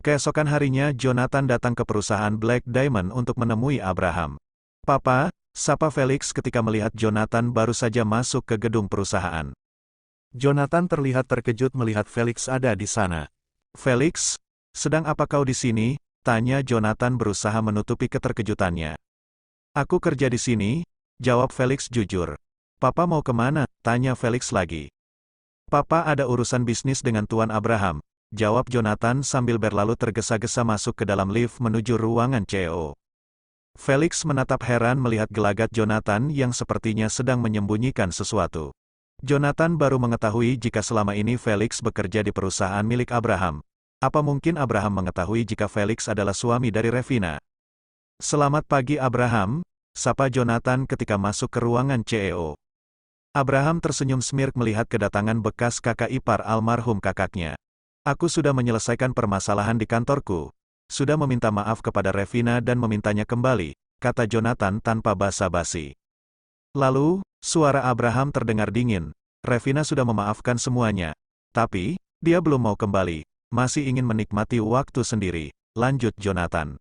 Keesokan harinya Jonathan datang ke perusahaan Black Diamond untuk menemui Abraham. "Papa," sapa Felix ketika melihat Jonathan baru saja masuk ke gedung perusahaan. Jonathan terlihat terkejut melihat Felix ada di sana. "Felix, sedang apa kau di sini?" tanya Jonathan berusaha menutupi keterkejutannya. "Aku kerja di sini," jawab Felix jujur. "Papa mau kemana?" tanya Felix lagi. "Papa ada urusan bisnis dengan Tuan Abraham," jawab Jonathan sambil berlalu tergesa-gesa masuk ke dalam lift menuju ruangan CEO. Felix menatap heran melihat gelagat Jonathan yang sepertinya sedang menyembunyikan sesuatu. Jonathan baru mengetahui jika selama ini Felix bekerja di perusahaan milik Abraham. Apa mungkin Abraham mengetahui jika Felix adalah suami dari Revina? "Selamat pagi Abraham," sapa Jonathan ketika masuk ke ruangan CEO. Abraham tersenyum smirk melihat kedatangan bekas kakak ipar almarhum kakaknya. "Aku sudah menyelesaikan permasalahan di kantorku. Sudah meminta maaf kepada Revina dan memintanya kembali," kata Jonathan tanpa basa-basi. Lalu, suara Abraham terdengar dingin. "Revina sudah memaafkan semuanya. Tapi, dia belum mau kembali. Masih ingin menikmati waktu sendiri," lanjut Jonathan.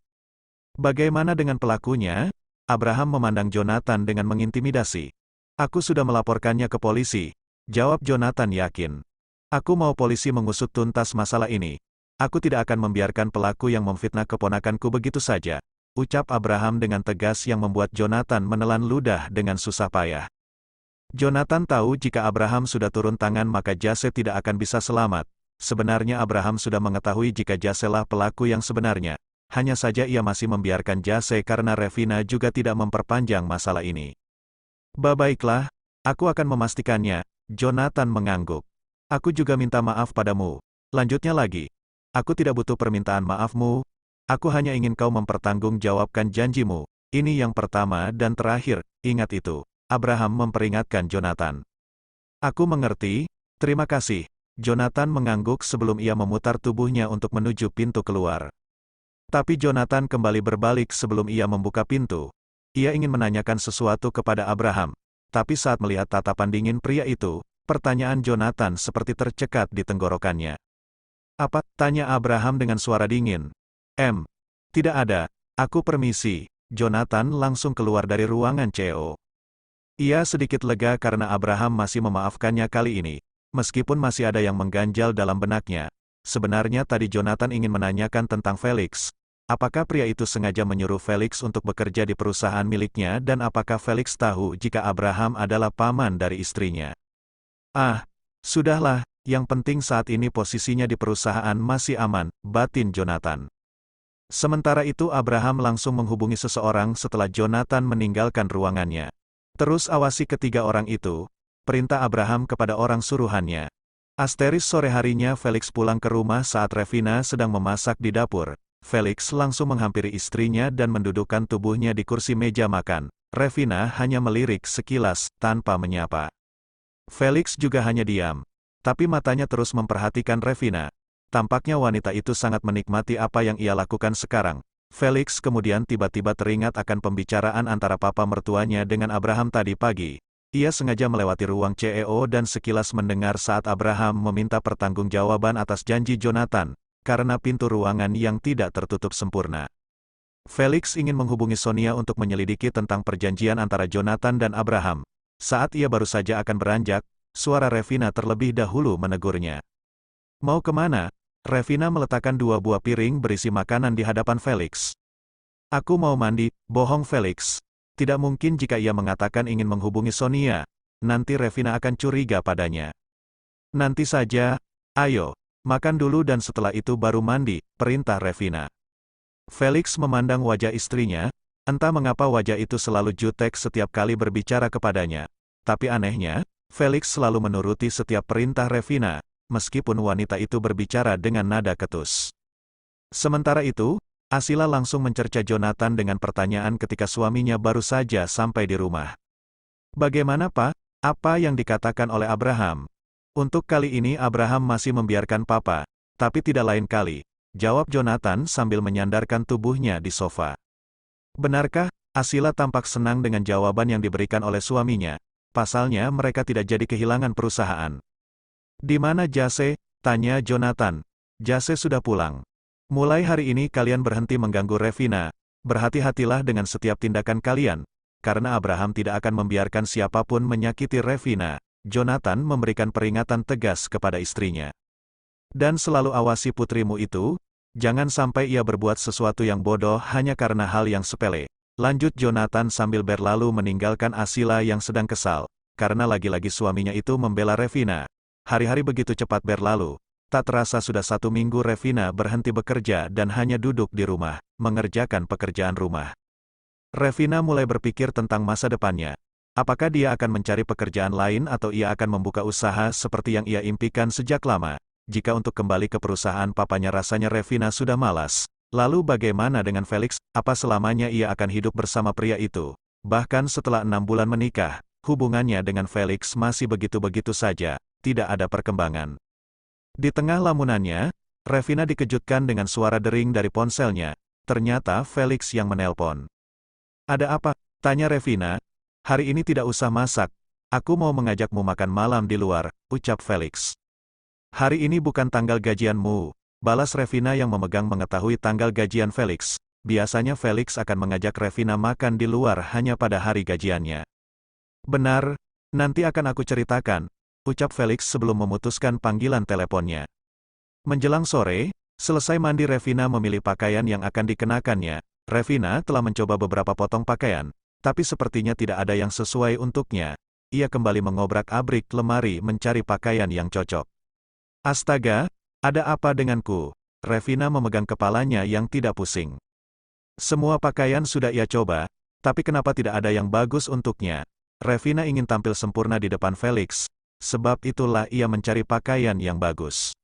"Bagaimana dengan pelakunya?" Abraham memandang Jonathan dengan mengintimidasi. "Aku sudah melaporkannya ke polisi," jawab Jonathan yakin. "Aku mau polisi mengusut tuntas masalah ini. Aku tidak akan membiarkan pelaku yang memfitnah keponakanku begitu saja," ucap Abraham dengan tegas yang membuat Jonathan menelan ludah dengan susah payah. Jonathan tahu jika Abraham sudah turun tangan maka Jase tidak akan bisa selamat. Sebenarnya Abraham sudah mengetahui jika Jase lah pelaku yang sebenarnya. Hanya saja ia masih membiarkan Jase karena Revina juga tidak memperpanjang masalah ini. Baiklah, aku akan memastikannya," Jonathan mengangguk. "Aku juga minta maaf padamu," lanjutnya lagi. "Aku tidak butuh permintaan maafmu. Aku hanya ingin kau mempertanggungjawabkan janjimu. Ini yang pertama dan terakhir, ingat itu," Abraham memperingatkan Jonathan. "Aku mengerti, terima kasih." Jonathan mengangguk sebelum ia memutar tubuhnya untuk menuju pintu keluar. Tapi Jonathan kembali berbalik sebelum ia membuka pintu. Ia ingin menanyakan sesuatu kepada Abraham. Tapi saat melihat tatapan dingin pria itu, pertanyaan Jonathan seperti tercekat di tenggorokannya. "Apa?" tanya Abraham dengan suara dingin. Tidak ada. Aku permisi." Jonathan langsung keluar dari ruangan CEO. Ia sedikit lega karena Abraham masih memaafkannya kali ini. Meskipun masih ada yang mengganjal dalam benaknya. Sebenarnya tadi Jonathan ingin menanyakan tentang Felix. Apakah pria itu sengaja menyuruh Felix untuk bekerja di perusahaan miliknya dan apakah Felix tahu jika Abraham adalah paman dari istrinya? Sudahlah, yang penting saat ini posisinya di perusahaan masih aman, batin Jonathan. Sementara itu Abraham langsung menghubungi seseorang setelah Jonathan meninggalkan ruangannya. "Terus awasi ketiga orang itu," perintah Abraham kepada orang suruhannya. Asteris sore harinya Felix pulang ke rumah saat Revina sedang memasak di dapur. Felix langsung menghampiri istrinya dan mendudukkan tubuhnya di kursi meja makan. Revina hanya melirik sekilas, tanpa menyapa. Felix juga hanya diam. Tapi matanya terus memperhatikan Revina. Tampaknya wanita itu sangat menikmati apa yang ia lakukan sekarang. Felix kemudian tiba-tiba teringat akan pembicaraan antara papa mertuanya dengan Abraham tadi pagi. Ia sengaja melewati ruang CEO dan sekilas mendengar saat Abraham meminta pertanggungjawaban atas janji Jonathan, karena pintu ruangan yang tidak tertutup sempurna. Felix ingin menghubungi Sonia untuk menyelidiki tentang perjanjian antara Jonathan dan Abraham. Saat ia baru saja akan beranjak, suara Revina terlebih dahulu menegurnya. "Mau kemana?" Revina meletakkan 2 buah piring berisi makanan di hadapan Felix. "Aku mau mandi," bohong Felix. Tidak mungkin jika ia mengatakan ingin menghubungi Sonia. Nanti Revina akan curiga padanya. "Nanti saja, ayo, makan dulu dan setelah itu baru mandi," perintah Revina. Felix memandang wajah istrinya, entah mengapa wajah itu selalu jutek setiap kali berbicara kepadanya. Tapi anehnya, Felix selalu menuruti setiap perintah Revina, meskipun wanita itu berbicara dengan nada ketus. Sementara itu, Asila langsung mencerca Jonathan dengan pertanyaan ketika suaminya baru saja sampai di rumah. "Bagaimana Pak? Apa yang dikatakan oleh Abraham?" "Untuk kali ini Abraham masih membiarkan Papa, tapi tidak lain kali," jawab Jonathan sambil menyandarkan tubuhnya di sofa. "Benarkah?" Asila tampak senang dengan jawaban yang diberikan oleh suaminya. Pasalnya mereka tidak jadi kehilangan perusahaan. "Di mana Jase?" tanya Jonathan. "Jase sudah pulang. Mulai hari ini kalian berhenti mengganggu Revina. Berhati-hatilah dengan setiap tindakan kalian, karena Abraham tidak akan membiarkan siapapun menyakiti Revina. Jonathan memberikan peringatan tegas kepada istrinya. Dan selalu awasi putrimu itu, jangan sampai ia berbuat sesuatu yang bodoh hanya karena hal yang sepele. Lanjut Jonathan sambil berlalu meninggalkan Asila yang sedang kesal, karena lagi-lagi suaminya itu membela Revina. Hari-hari begitu cepat berlalu. Tak terasa sudah 1 minggu Revina berhenti bekerja dan hanya duduk di rumah, mengerjakan pekerjaan rumah. Revina mulai berpikir tentang masa depannya. Apakah dia akan mencari pekerjaan lain atau ia akan membuka usaha seperti yang ia impikan sejak lama? Jika untuk kembali ke perusahaan papanya rasanya Revina sudah malas. Lalu bagaimana dengan Felix? Apa selamanya ia akan hidup bersama pria itu? Bahkan setelah 6 bulan menikah, hubungannya dengan Felix masih begitu-begitu saja, tidak ada perkembangan. Di tengah lamunannya, Revina dikejutkan dengan suara dering dari ponselnya. Ternyata Felix yang menelpon. "Ada apa?" tanya Revina. "Hari ini tidak usah masak. Aku mau mengajakmu makan malam di luar," ucap Felix. "Hari ini bukan tanggal gajianmu," balas Revina yang memegang mengetahui tanggal gajian Felix. Biasanya Felix akan mengajak Revina makan di luar hanya pada hari gajiannya. "Benar, nanti akan aku ceritakan," ucap Felix sebelum memutuskan panggilan teleponnya. Menjelang sore, selesai mandi Revina memilih pakaian yang akan dikenakannya. Revina telah mencoba beberapa potong pakaian, tapi sepertinya tidak ada yang sesuai untuknya. Ia kembali mengobrak-abrik lemari mencari pakaian yang cocok. "Astaga, ada apa denganku?" Revina memegang kepalanya yang tidak pusing. Semua pakaian sudah ia coba, tapi kenapa tidak ada yang bagus untuknya? Revina ingin tampil sempurna di depan Felix. Sebab itulah ia mencari pakaian yang bagus.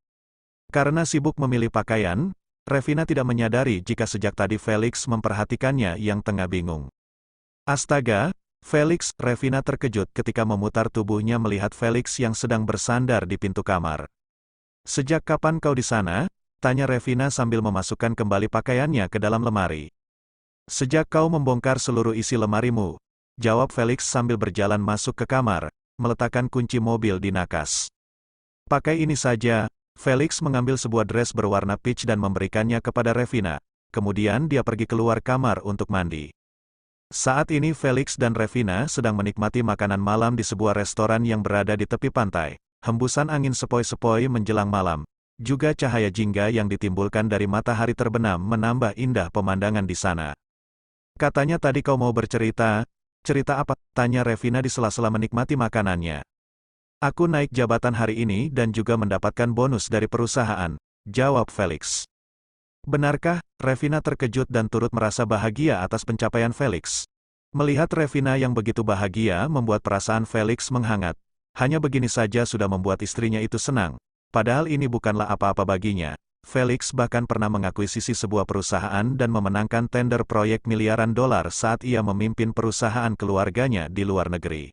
Karena sibuk memilih pakaian, Revina tidak menyadari jika sejak tadi Felix memperhatikannya yang tengah bingung. "Astaga, Felix!" Revina terkejut ketika memutar tubuhnya melihat Felix yang sedang bersandar di pintu kamar. "Sejak kapan kau di sana?" tanya Revina sambil memasukkan kembali pakaiannya ke dalam lemari. "Sejak kau membongkar seluruh isi lemarimu," jawab Felix sambil berjalan masuk ke kamar, meletakkan kunci mobil di nakas. "Pakai ini saja." Felix mengambil sebuah dress berwarna peach dan memberikannya kepada Revina. Kemudian dia pergi keluar kamar untuk mandi. Saat ini Felix dan Revina sedang menikmati makanan malam di sebuah restoran yang berada di tepi pantai. Hembusan angin sepoi-sepoi menjelang malam. Juga cahaya jingga yang ditimbulkan dari matahari terbenam menambah indah pemandangan di sana. "Katanya tadi kau mau bercerita. Cerita apa?" tanya Revina di sela-sela menikmati makanannya. "Aku naik jabatan hari ini dan juga mendapatkan bonus dari perusahaan," jawab Felix. "Benarkah?" Revina terkejut dan turut merasa bahagia atas pencapaian Felix. Melihat Revina yang begitu bahagia membuat perasaan Felix menghangat. Hanya begini saja sudah membuat istrinya itu senang. Padahal ini bukanlah apa-apa baginya. Felix bahkan pernah mengakuisisi sebuah perusahaan dan memenangkan tender proyek miliaran dolar saat ia memimpin perusahaan keluarganya di luar negeri.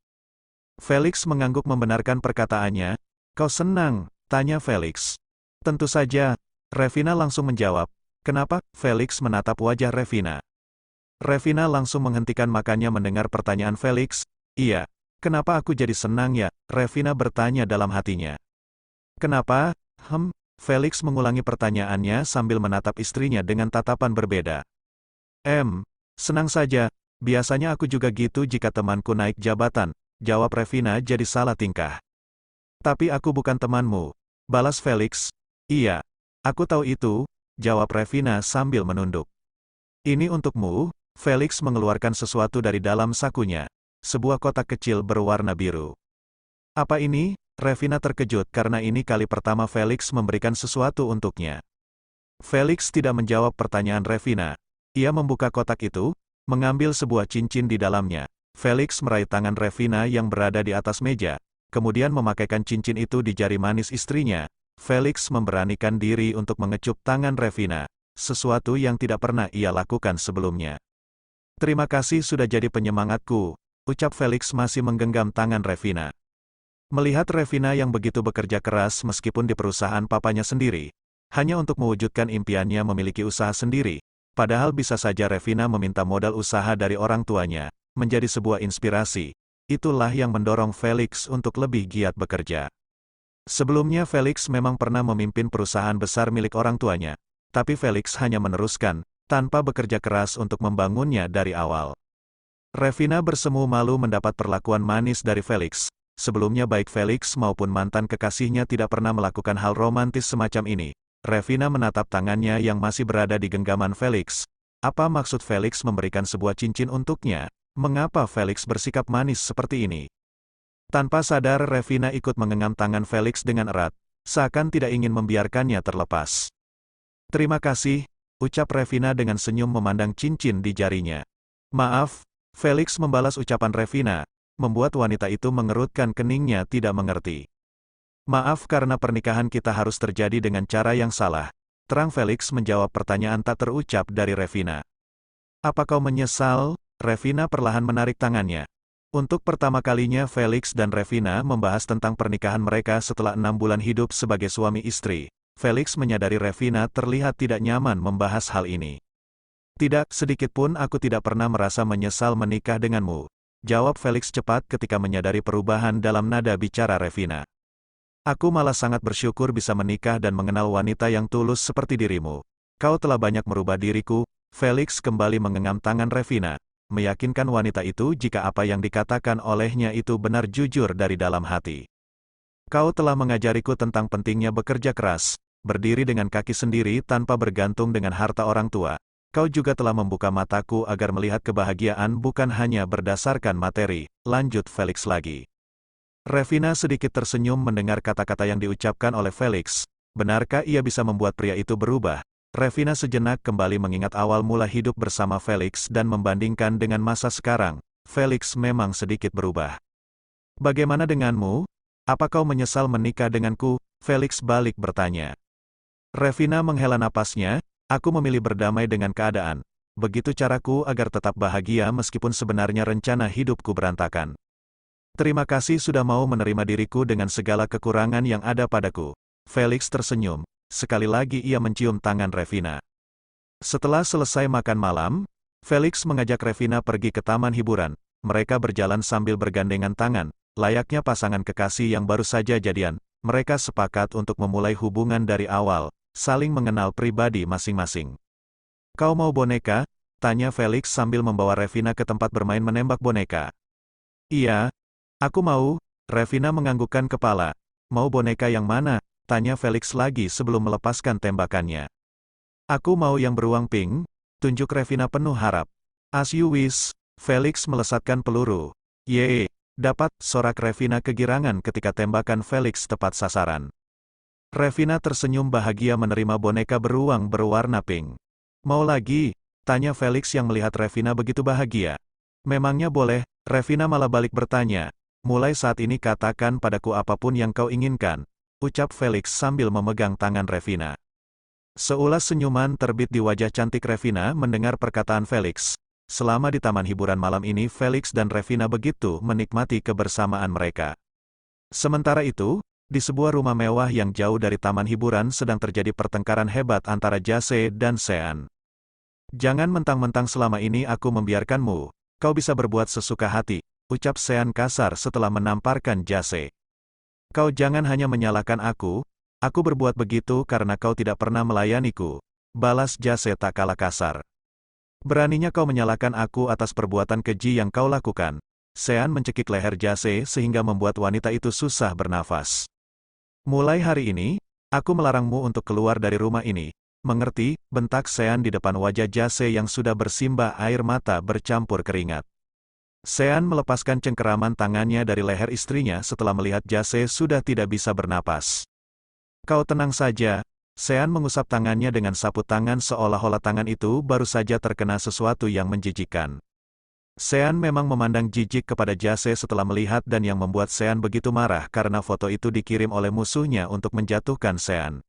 Felix mengangguk membenarkan perkataannya. "Kau senang?" tanya Felix. "Tentu saja," Revina langsung menjawab. "Kenapa?" Felix menatap wajah Revina. Revina langsung menghentikan makannya mendengar pertanyaan Felix. "Iya, kenapa aku jadi senang ya?" Revina bertanya dalam hatinya. "Kenapa?" Felix mengulangi pertanyaannya sambil menatap istrinya dengan tatapan berbeda. Senang saja. Biasanya aku juga gitu jika temanku naik jabatan," jawab Revina jadi salah tingkah. "Tapi aku bukan temanmu," balas Felix. "Iya, aku tahu itu," jawab Revina sambil menunduk. "Ini untukmu." Felix mengeluarkan sesuatu dari dalam sakunya. Sebuah kotak kecil berwarna biru. "Apa ini?" Revina terkejut karena ini kali pertama Felix memberikan sesuatu untuknya. Felix tidak menjawab pertanyaan Revina. Ia membuka kotak itu, mengambil sebuah cincin di dalamnya. Felix meraih tangan Revina yang berada di atas meja, kemudian memakaikan cincin itu di jari manis istrinya. Felix memberanikan diri untuk mengecup tangan Revina, sesuatu yang tidak pernah ia lakukan sebelumnya. "Terima kasih sudah jadi penyemangatku," ucap Felix masih menggenggam tangan Revina. Melihat Revina yang begitu bekerja keras meskipun di perusahaan papanya sendiri, hanya untuk mewujudkan impiannya memiliki usaha sendiri, padahal bisa saja Revina meminta modal usaha dari orang tuanya, menjadi sebuah inspirasi. Itulah yang mendorong Felix untuk lebih giat bekerja. Sebelumnya Felix memang pernah memimpin perusahaan besar milik orang tuanya, tapi Felix hanya meneruskan, tanpa bekerja keras untuk membangunnya dari awal. Revina bersemu malu mendapat perlakuan manis dari Felix. Sebelumnya baik Felix maupun mantan kekasihnya tidak pernah melakukan hal romantis semacam ini. Revina menatap tangannya yang masih berada di genggaman Felix. Apa maksud Felix memberikan sebuah cincin untuknya? Mengapa Felix bersikap manis seperti ini? Tanpa sadar Revina ikut menggenggam tangan Felix dengan erat, seakan tidak ingin membiarkannya terlepas. Terima kasih, ucap Revina dengan senyum memandang cincin di jarinya. Maaf, Felix membalas ucapan Revina, membuat wanita itu mengerutkan keningnya tidak mengerti. Maaf karena pernikahan kita harus terjadi dengan cara yang salah. Terang Felix menjawab pertanyaan tak terucap dari Revina. Apa kau menyesal? Revina perlahan menarik tangannya. Untuk pertama kalinya Felix dan Revina membahas tentang pernikahan mereka setelah 6 bulan hidup sebagai suami istri. Felix menyadari Revina terlihat tidak nyaman membahas hal ini. Tidak, sedikit pun aku tidak pernah merasa menyesal menikah denganmu. Jawab Felix cepat ketika menyadari perubahan dalam nada bicara Revina. Aku malah sangat bersyukur bisa menikah dan mengenal wanita yang tulus seperti dirimu. Kau telah banyak merubah diriku. Felix kembali menggenggam tangan Revina, meyakinkan wanita itu jika apa yang dikatakan olehnya itu benar jujur dari dalam hati. Kau telah mengajariku tentang pentingnya bekerja keras, berdiri dengan kaki sendiri tanpa bergantung dengan harta orang tua. Kau juga telah membuka mataku agar melihat kebahagiaan bukan hanya berdasarkan materi, lanjut Felix lagi. Revina sedikit tersenyum mendengar kata-kata yang diucapkan oleh Felix. Benarkah ia bisa membuat pria itu berubah? Revina sejenak kembali mengingat awal mula hidup bersama Felix dan membandingkan dengan masa sekarang. Felix memang sedikit berubah. Bagaimana denganmu? Apa kau menyesal menikah denganku? Felix balik bertanya. Revina menghela napasnya. Aku memilih berdamai dengan keadaan. Begitu caraku agar tetap bahagia meskipun sebenarnya rencana hidupku berantakan. Terima kasih sudah mau menerima diriku dengan segala kekurangan yang ada padaku. Felix tersenyum. Sekali lagi ia mencium tangan Revina. Setelah selesai makan malam, Felix mengajak Revina pergi ke taman hiburan. Mereka berjalan sambil bergandengan tangan. Layaknya pasangan kekasih yang baru saja jadian, mereka sepakat untuk memulai hubungan dari awal. Saling mengenal pribadi masing-masing. Kau mau boneka? Tanya Felix sambil membawa Revina ke tempat bermain menembak boneka. Iya, aku mau. Revina menganggukkan kepala. Mau boneka yang mana? Tanya Felix lagi sebelum melepaskan tembakannya. Aku mau yang beruang pink, tunjuk Revina penuh harap. As you wish. Felix melesatkan peluru. Yeay, dapat, sorak Revina kegirangan ketika tembakan Felix tepat sasaran. Revina tersenyum bahagia menerima boneka beruang berwarna pink. Mau lagi? Tanya Felix yang melihat Revina begitu bahagia. Memangnya boleh? Revina malah balik bertanya. Mulai saat ini katakan padaku apapun yang kau inginkan, ucap Felix sambil memegang tangan Revina. Seulas senyuman terbit di wajah cantik Revina mendengar perkataan Felix. Selama di taman hiburan malam ini Felix dan Revina begitu menikmati kebersamaan mereka. Sementara itu, di sebuah rumah mewah yang jauh dari taman hiburan sedang terjadi pertengkaran hebat antara Jase dan Sean. Jangan mentang-mentang selama ini aku membiarkanmu, kau bisa berbuat sesuka hati, ucap Sean kasar setelah menamparkan Jase. Kau jangan hanya menyalahkan aku berbuat begitu karena kau tidak pernah melayaniku, balas Jase tak kalah kasar. Beraninya kau menyalahkan aku atas perbuatan keji yang kau lakukan. Sean mencekik leher Jase sehingga membuat wanita itu susah bernafas. Mulai hari ini, aku melarangmu untuk keluar dari rumah ini. Mengerti? Bentak Sean di depan wajah Jase yang sudah bersimbah air mata bercampur keringat. Sean melepaskan cengkeraman tangannya dari leher istrinya setelah melihat Jase sudah tidak bisa bernapas. Kau tenang saja. Sean mengusap tangannya dengan sapu tangan seolah-olah tangan itu baru saja terkena sesuatu yang menjijikkan. Sean memang memandang jijik kepada Jase setelah melihat dan yang membuat Sean begitu marah karena foto itu dikirim oleh musuhnya untuk menjatuhkan Sean.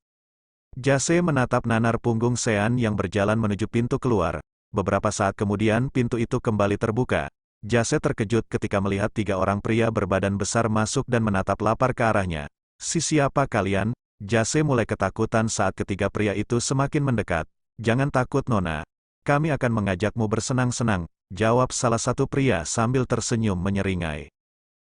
Jase menatap nanar punggung Sean yang berjalan menuju pintu keluar. Beberapa saat kemudian pintu itu kembali terbuka. Jase terkejut ketika melihat 3 orang pria berbadan besar masuk dan menatap lapar ke arahnya. Siapa kalian? Jase mulai ketakutan saat ketiga pria itu semakin mendekat. Jangan takut Nona. Kami akan mengajakmu bersenang-senang, jawab salah satu pria sambil tersenyum menyeringai.